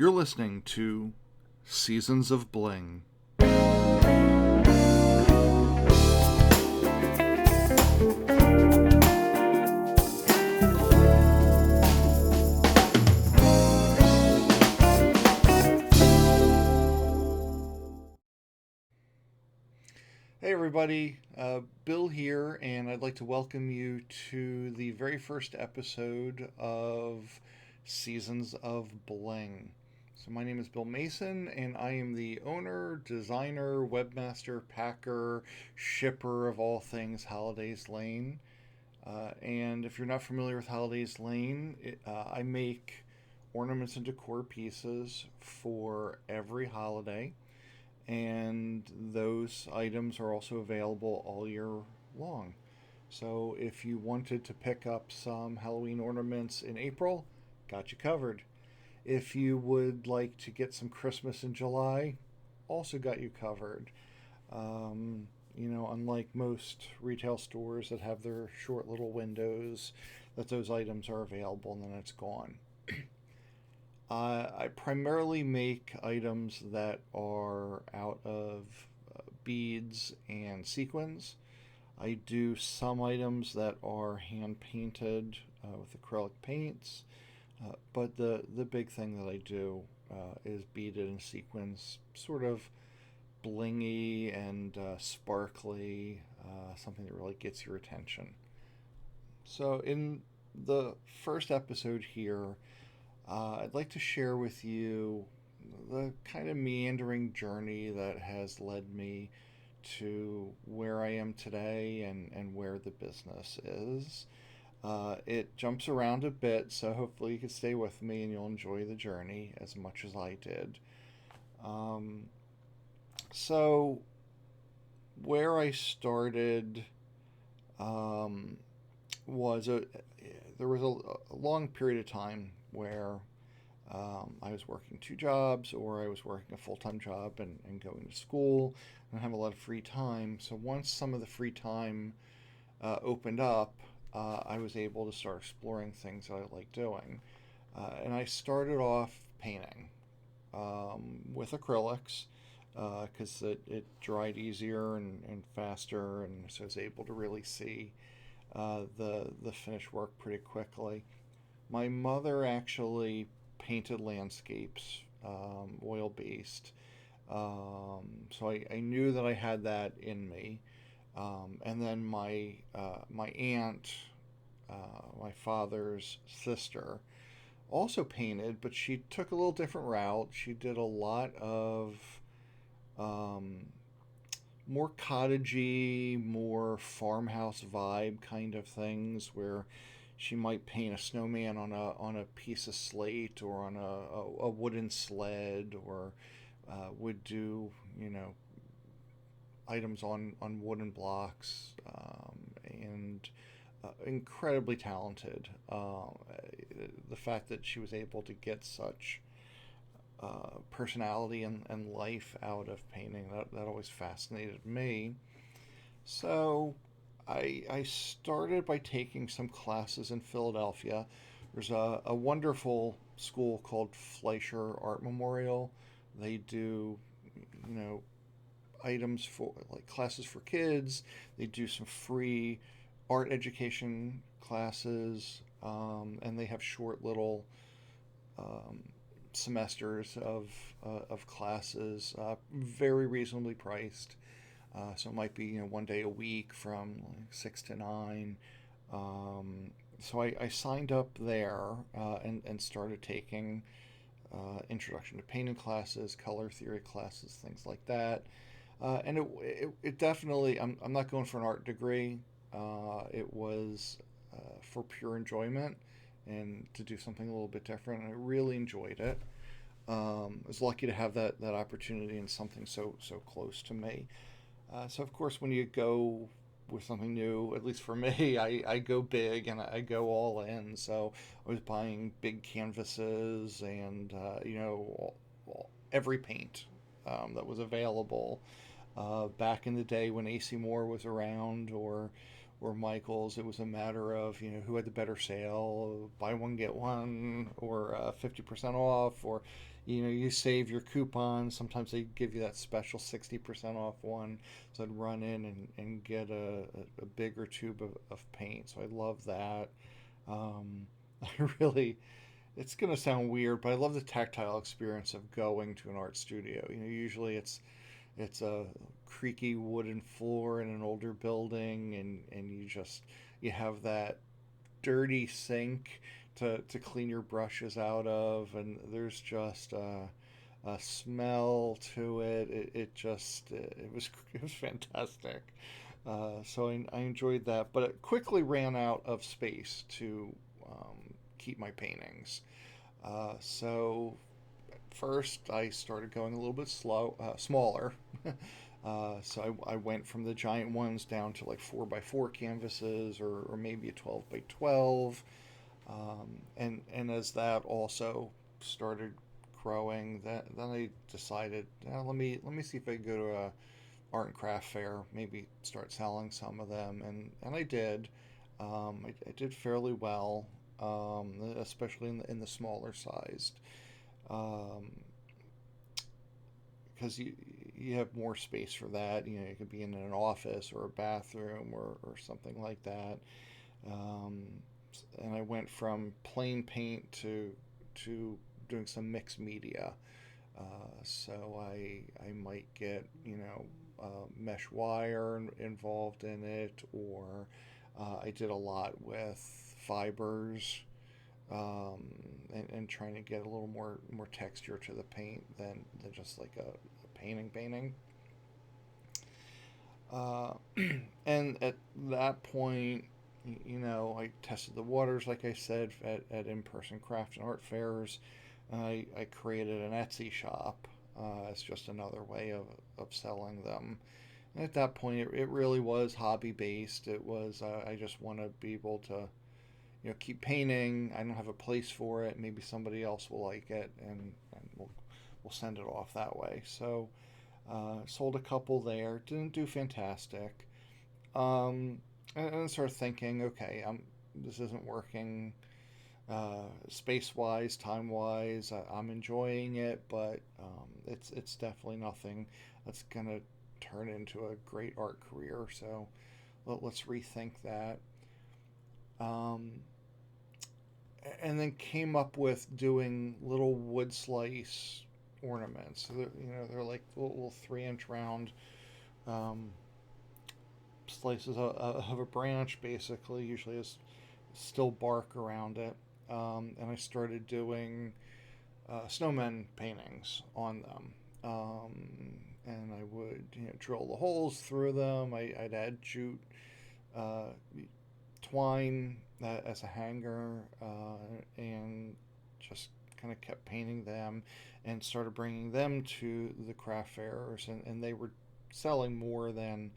You're listening to Seasons of Bling. Hey everybody, Bill here, and I'd like to welcome you to the very first episode of Seasons of Bling. So my name is Bill Mason, and I am the owner, designer, webmaster, packer, shipper of all things Holidays Lane. And if you're not familiar with Holidays Lane, I make ornaments and decor pieces for every holiday, and those items are also available all year long. So if you wanted to pick up some Halloween ornaments in April, got you covered. If you would like to get some Christmas in July, also got you covered. Unlike most retail stores that have their short little windows, that those items are available and then it's gone. I primarily make items that are out of beads and sequins. I do some items that are hand painted with acrylic paints. But the big thing that I do is beaded and sequins, sort of blingy and sparkly, something that really gets your attention. So, in the first episode here, I'd like to share with you the kind of meandering journey that has led me to where I am today and where the business is. It jumps around a bit, so hopefully you can stay with me and you'll enjoy the journey as much as I did. Um, so, where I started um, was there was a long period of time where I was working two jobs, or I was working a full-time job and going to school and have a lot of free time. So once some of the free time opened up, I was able to start exploring things that I like doing. And I started off painting with acrylics because it dried easier and faster, and so I was able to really see the finished work pretty quickly. My mother actually painted landscapes, oil based, so I knew that I had that in me. And then my aunt, my father's sister, also painted, but she took a little different route. She did a lot of um, more cottagey, more farmhouse vibe kind of things, where she might paint a snowman on a piece of slate or on a wooden sled, or would do items on wooden blocks, and incredibly talented. The fact that she was able to get such personality and life out of painting, that always fascinated me. So I started by taking some classes in Philadelphia. There's a wonderful school called Fleischer Art Memorial. They do, you know, items for like classes for kids. They do some free art education classes, and they have short little um, semesters of classes, very reasonably priced. So it might be one day a week from like 6 to 9. So I signed up there and started taking introduction to painting classes, color theory classes, things like that. And it definitely, I'm not going for an art degree. It was for pure enjoyment and to do something a little bit different. And I really enjoyed it. I was lucky to have that opportunity and something so close to me. So of course, when you go with something new, at least for me, I go big and I go all in. So I was buying big canvases and every paint that was available back in the day when AC Moore was around, or or Michaels. It was a matter of, who had the better sale, buy one get one, or 50% off, or you save your coupon. Sometimes they give you that special 60% off one. So I'd run in and get a bigger tube of paint. So I love that. Um, I really, it's going to sound weird, but I love the tactile experience of going to an art studio. Usually it's a creaky wooden floor in an older building, and you have that dirty sink to clean your brushes out of, and there's just a smell to it. It was fantastic. So I enjoyed that, but it quickly ran out of space to keep my paintings. So first I started going a little bit smaller. So I went from the giant ones down to like 4x4 canvases, or maybe a 12x12. And as that also started growing, then I decided, let me see if I can go to a art and craft fair, maybe start selling some of them, and I did. I did fairly well, especially in the smaller sized, because you have more space for that. You could be in an office or a bathroom, or something like that. Um, and I went from plain paint to doing some mixed media. So I might get mesh wire involved in it, or I did a lot with fibers, and trying to get a little more texture to the paint than just like a painting. Uh, and at that point, I tested the waters, like I said, at in-person craft and art fairs. I created an Etsy shop as just another way of selling them. And at that point, it really was hobby based. It was, I just want to be able to, keep painting. I don't have a place for it. Maybe somebody else will like it, and we'll send it off that way. So sold a couple there. Didn't do fantastic. And started thinking, okay, this isn't working, space wise, time wise. I'm enjoying it, but it's definitely nothing that's gonna turn into a great art career. So let's rethink that. Um, and then came up with doing little wood slice ornaments. So they're like little 3-inch round um, slices of a branch, basically. Usually has still bark around it. And I started doing snowmen paintings on them. And I would drill the holes through them. I'd add jute uh, twine as a hanger, and just kind of kept painting them, and started bringing them to the craft fairs, and they were selling more than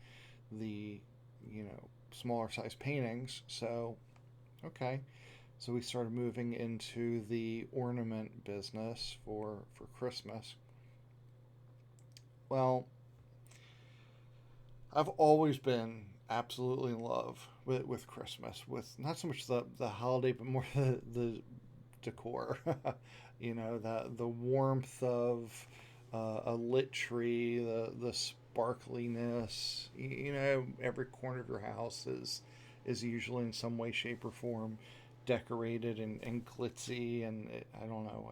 the smaller size paintings. So okay, so we started moving into the ornament business for Christmas. Well, I've always been absolutely in love with Christmas, with not so much the holiday, but more the decor. The warmth of a lit tree, the sparkliness. Every corner of your house is usually in some way, shape, or form decorated and glitzy, and I don't know.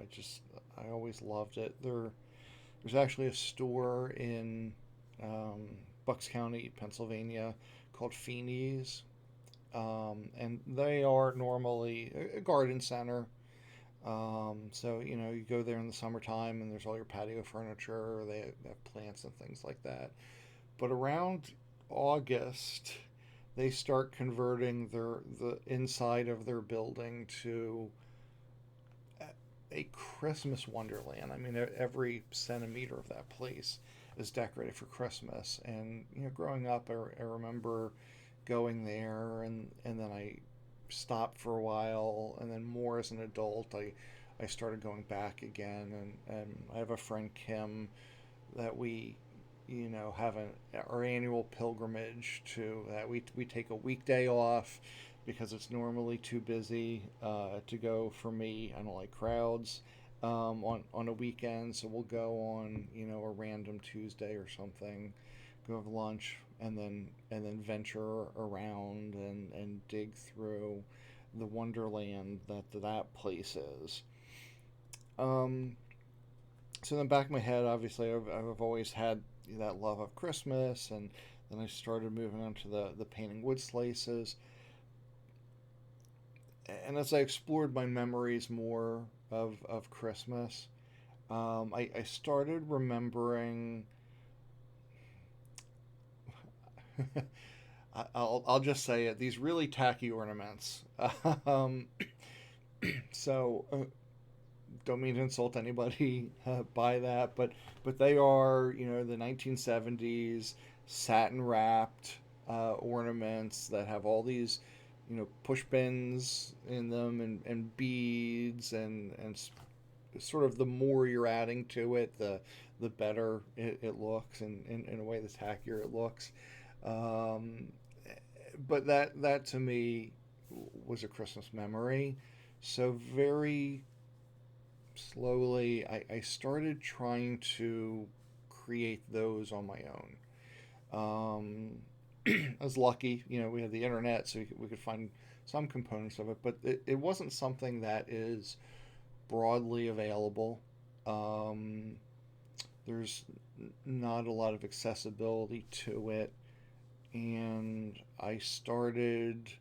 I always loved it. There's actually a store in um, Bucks County, Pennsylvania, called Feeney's, and they are normally a garden center. So you go there in the summertime, and there's all your patio furniture. They have plants and things like that. But around August, they start converting the inside of their building to a Christmas wonderland. I mean, every centimeter of that place is decorated for Christmas. And growing up, I remember going there, and then I stopped for a while, and then more as an adult, I started going back again. And I have a friend, Kim, that we have our annual pilgrimage to that. We take a weekday off because it's normally too busy to go for me. I don't like crowds on a weekend, so we'll go on a random Tuesday or something, go have lunch, and then venture around and dig through the Wonderland that place is. Um, so in the back of my head, obviously, I've always had that love of Christmas, and then I started moving on to the painting wood slices. And as I explored my memories more of Christmas, I started remembering. I'll just say it. These really tacky ornaments. um, so don't mean to insult anybody by that, but they are the 1970s satin wrapped ornaments that have all these push pins in them and beads and sort of the more you're adding to it, the better it looks, and in a way the tackier it looks. Um, but that to me was a Christmas memory. So very slowly, I started trying to create those on my own. I was lucky, we had the internet, so we could find some components of it, but it wasn't something that is broadly available. Um, there's not a lot of accessibility to it, and I started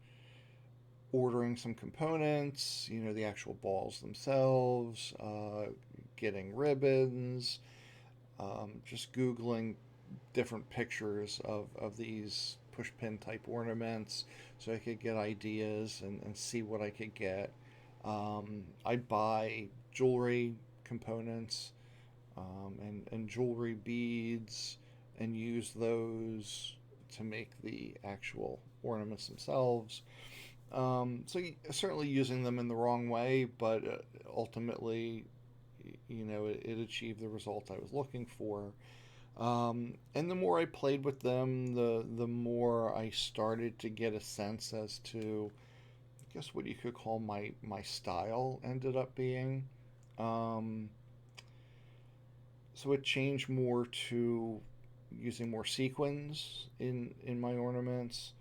ordering some components, the actual balls themselves, getting ribbons, just Googling different pictures of these push pin type ornaments so I could get ideas and see what I could get. I'd buy jewelry components and jewelry beads and use those to make the actual ornaments themselves. So certainly using them in the wrong way, but ultimately, it achieved the result I was looking for. And the more I played with them, the more I started to get a sense as to, I guess, what you could call my style ended up being. Um, so it changed more to using more sequins in my ornaments.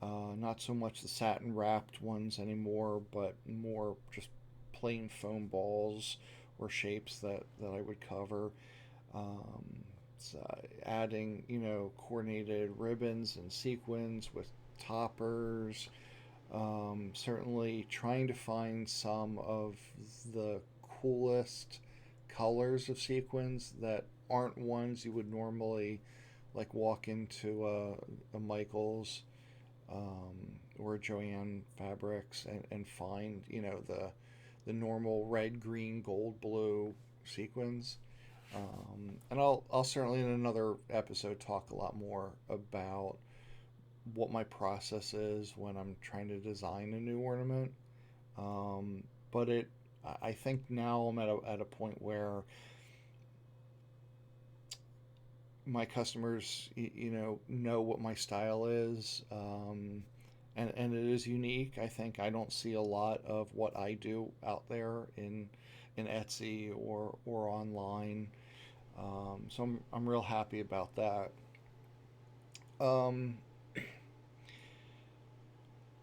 Not so much the satin wrapped ones anymore, but more just plain foam balls or shapes that I would cover. So adding, coordinated ribbons and sequins with toppers. Certainly trying to find some of the coolest colors of sequins that aren't ones you would normally like walk into a Michaels or a Joanne Fabrics and find the normal red, green, gold, blue sequins. And I'll certainly in another episode talk a lot more about what my process is when I'm trying to design a new ornament. But I think now I'm at a point where my customers, know what my style is, and it is unique. I think I don't see a lot of what I do out there in Etsy or online. So I'm real happy about that. Um,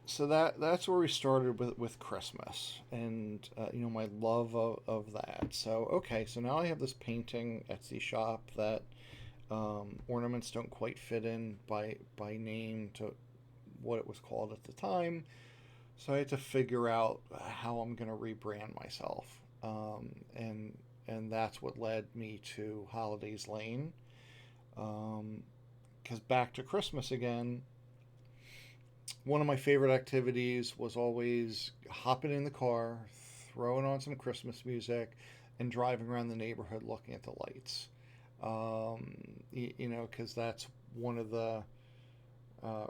so that's where we started with Christmas and my love of that. So okay, so now I have this painting Etsy shop that ornaments don't quite fit in by name to what it was called at the time. So I had to figure out how I'm going to rebrand myself, and that's what led me to Holidays Lane. Because back to Christmas again, one of my favorite activities was always hopping in the car, throwing on some Christmas music, and driving around the neighborhood looking at the lights. Because that's one of the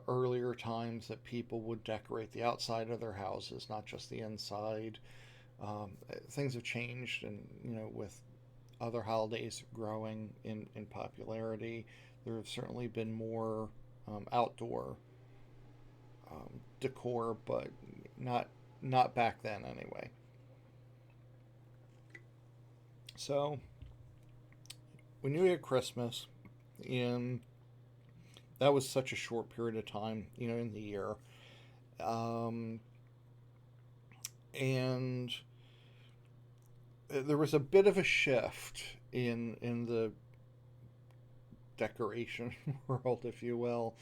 earlier times that people would decorate the outside of their houses, not just the inside. Things have changed, and with other holidays growing in popularity. There have certainly been more outdoor decor, but not not back then anyway. So we knew we had Christmas, and that was such a short period of time, in the year. Um, and there was a bit of a shift in the decoration world, if you will.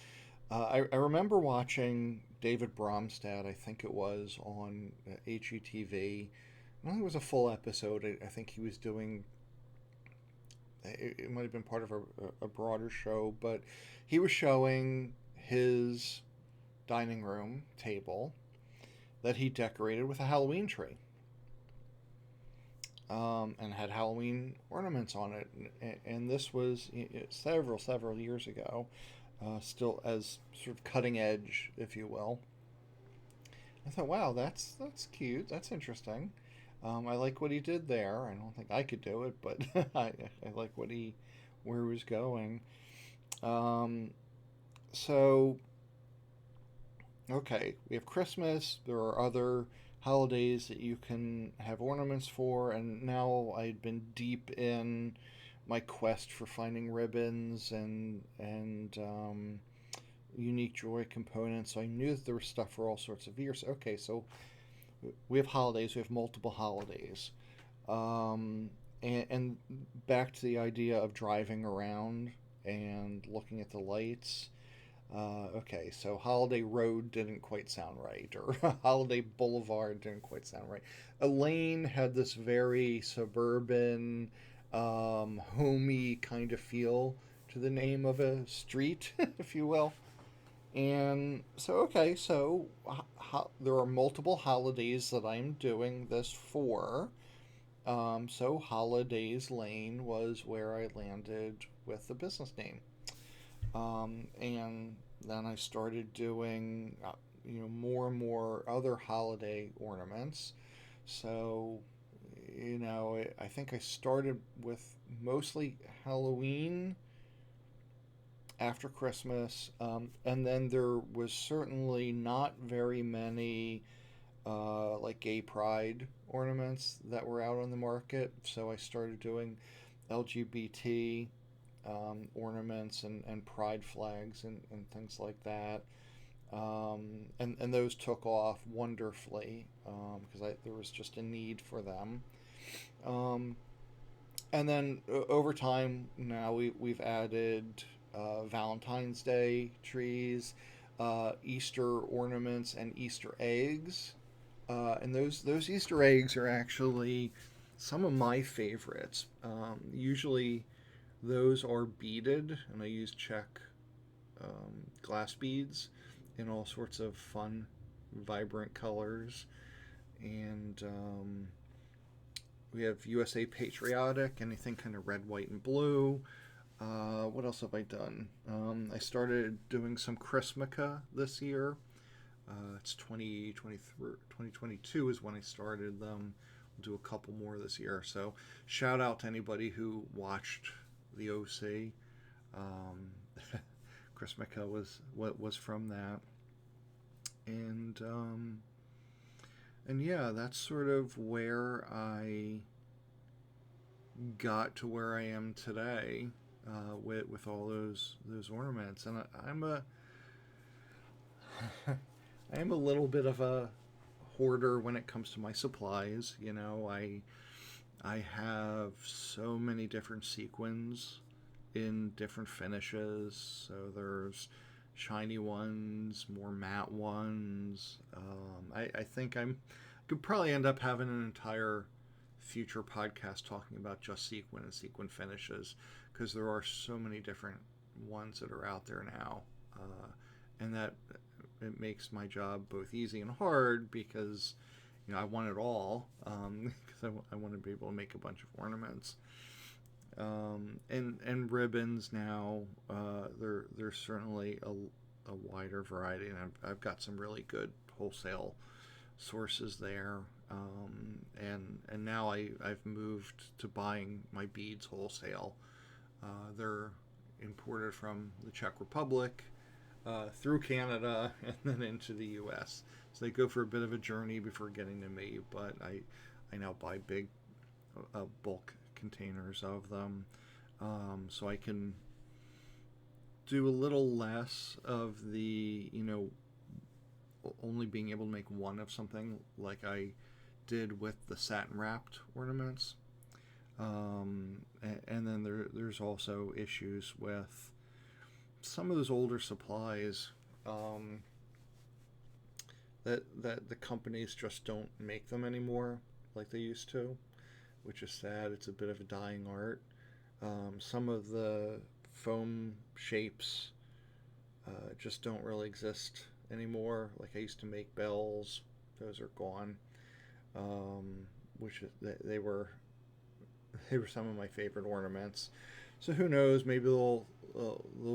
I remember watching David Bromstad, I think it was, on HGTV. I don't think it was a full episode. I think he was doing. It might have been part of a broader show, but he was showing his dining room table that he decorated with a Halloween tree, and had Halloween ornaments on it. And this was several years ago, still as sort of cutting edge, if you will. I thought, wow, that's cute. That's interesting. I like what he did there. I don't think I could do it, but I like where he was going. Um, so okay, we have Christmas. There are other holidays that you can have ornaments for, and now I'd been deep in my quest for finding ribbons and unique joy components. So I knew that there was stuff for all sorts of years. Okay, so we have holidays. We have multiple holidays, and back to the idea of driving around and looking at the lights. Okay, so Holiday Road didn't quite sound right, or Holiday Boulevard didn't quite sound right. Elaine had this very suburban, homey kind of feel to the name of a street, if you will. And so, okay, so there are multiple holidays that I'm doing this for. So Holidays Lane was where I landed with the business name. And then I started doing, more and more other holiday ornaments. So, I think I started with mostly Halloween after Christmas, and then there was certainly not very many like gay pride ornaments that were out on the market. So I started doing LGBT ornaments and pride flags and things like that. And those took off wonderfully because there was just a need for them. Um, and then over time, now we've added Valentine's Day trees, Easter ornaments, and Easter eggs. And those Easter eggs are actually some of my favorites. Usually, those are beaded, and I use check glass beads in all sorts of fun, vibrant colors. And we have USA Patriotic, anything kind of red, white, and blue. What else have I done? I started doing some Chrismica this year. It's 2023, 2022 is when I started them. I'll do a couple more this year. So shout out to anybody who watched the OC. Um, Chrismica was what was from that, and yeah, that's sort of where I got to where I am today with all those ornaments. And I'm a I am a little bit of a hoarder when it comes to my supplies. I have so many different sequins in different finishes. So there's shiny ones, more matte ones. I think could probably end up having an entire future podcast talking about just sequin and sequin finishes because there are so many different ones that are out there now, and that it makes my job both easy and hard because I want it all because I want to be able to make a bunch of ornaments. And ribbons now. There's certainly a wider variety, and I've got some really good wholesale sources there. And now I've moved to buying my beads wholesale. They're imported from the Czech Republic, through Canada, and then into the U.S. So they go for a bit of a journey before getting to me, but I now buy big bulk containers of them, so I can do a little less of the, only being able to make one of something like I did with the satin wrapped ornaments. And then there's also issues with some of those older supplies, that the companies just don't make them anymore like they used to, which is sad. It's a bit of a dying art. Some of the foam shapes just don't really exist anymore. Like I used to make bells; those are gone. Which they were some of my favorite ornaments. So who knows? Maybe there'll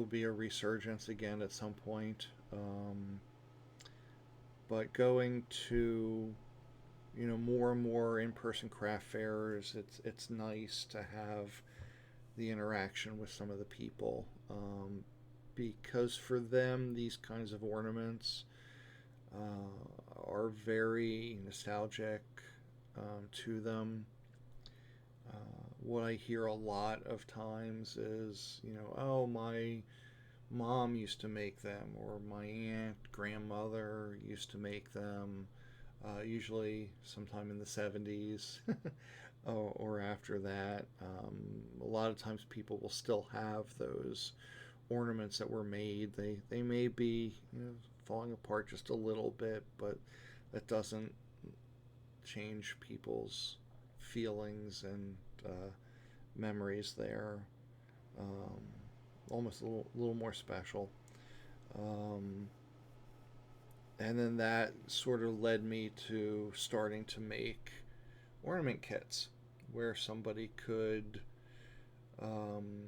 be a resurgence again at some point. But going to more and more in-person craft fairs, it's nice to have the interaction with some of the people, because for them these kinds of ornaments are very nostalgic, to them. What I hear a lot of times is, oh, my mom used to make them, or my aunt, grandmother used to make them, usually sometime in the 70s or after that. A lot of times people will still have those ornaments that were made. They may be falling apart just a little bit, but that doesn't change people's feelings and memories there. Um, Almost a little more special. Um, and then that sort of led me to starting to make ornament kits where somebody could, um,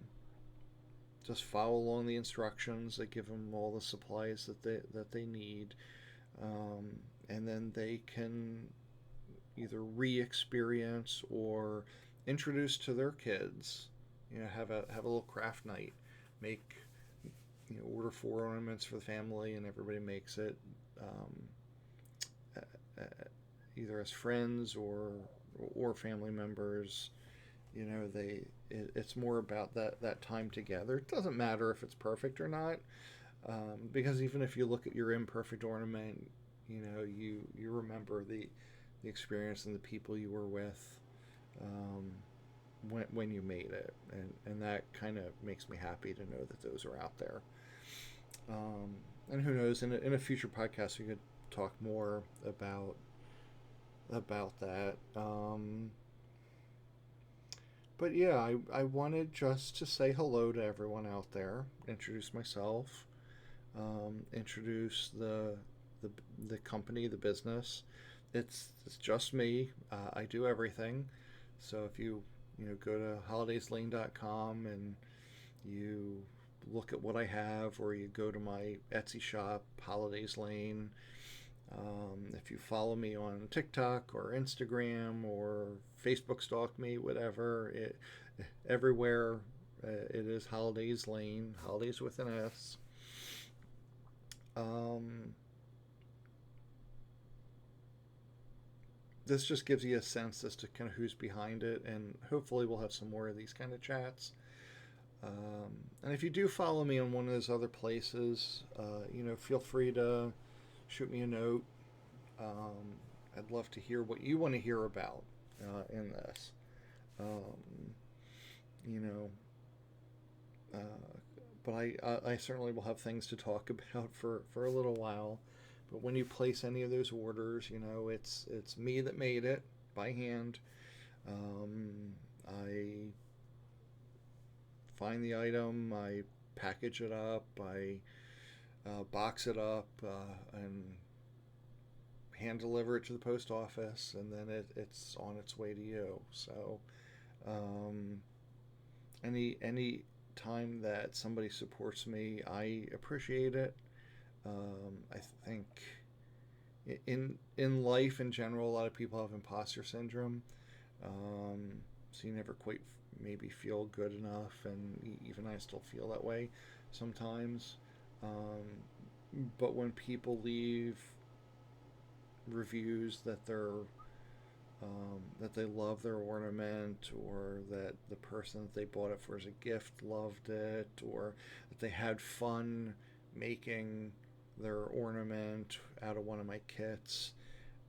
just follow along the instructions. They give them all the supplies that they need, and then they can either re-experience or introduce to their kids. Have a little craft night. Make order 4 ornaments for the family, and everybody makes it, either as friends or family members. It's more about that time together. It doesn't matter if it's perfect or not, because even if you look at your imperfect ornament, you remember the experience and the people you were with, when you made it, and that kind of makes me happy to know that those are out there. And who knows, in a future podcast we could talk more about that. But yeah, I wanted just to say hello to everyone out there, introduce myself, introduce the company, the business. It's just me. I do everything. So if you go to holidayslane.com and you look at what I have, or you go to my Etsy shop, Holidays Lane. If you follow me on TikTok or Instagram or Facebook, stalk me, whatever, everywhere, it is Holidays Lane, Holidays with an S. This just gives you a sense as to kind of who's behind it, and hopefully we'll have some more of these kind of chats. And if you do follow me on one of those other places, feel free to shoot me a note. I'd love to hear what you want to hear about, in this. Um, you know, but I certainly will have things to talk about for a little while. But when you place any of those orders, it's me that made it by hand. I find the item, I package it up, I box it up, and hand deliver it to the post office, and then it's on its way to you. So, any time that somebody supports me, I appreciate it. I think in life in general, a lot of people have imposter syndrome, so you never quite maybe feel good enough, and even I still feel that way sometimes. But when people leave reviews that they love their ornament, or that the person that they bought it for as a gift loved it, or that they had fun making their ornament out of one of my kits,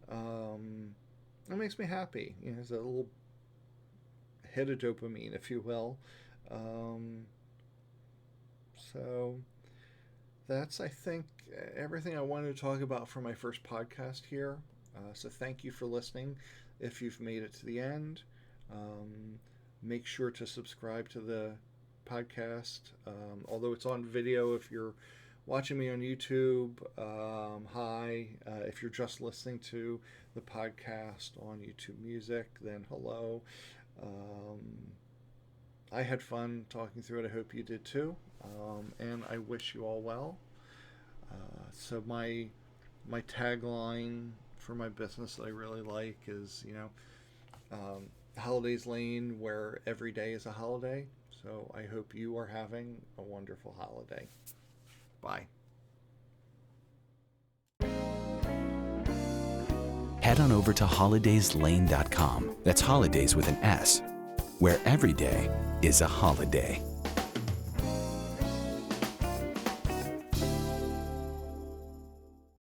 it makes me happy. It's a little hit of dopamine, if you will. So that's, I think, everything I wanted to talk about for my first podcast here. So thank you for listening. If you've made it to the end, make sure to subscribe to the podcast. Although it's on video, if you're watching me on YouTube, hi. If you're just listening to the podcast on YouTube Music, then hello. I had fun talking through it. I hope you did too. And I wish you all well. So my tagline for my business that I really like is, Holidays Lane, where every day is a holiday. So I hope you are having a wonderful holiday. Bye. Head on over to holidayslane.com. That's holidays with an S, where every day is a holiday.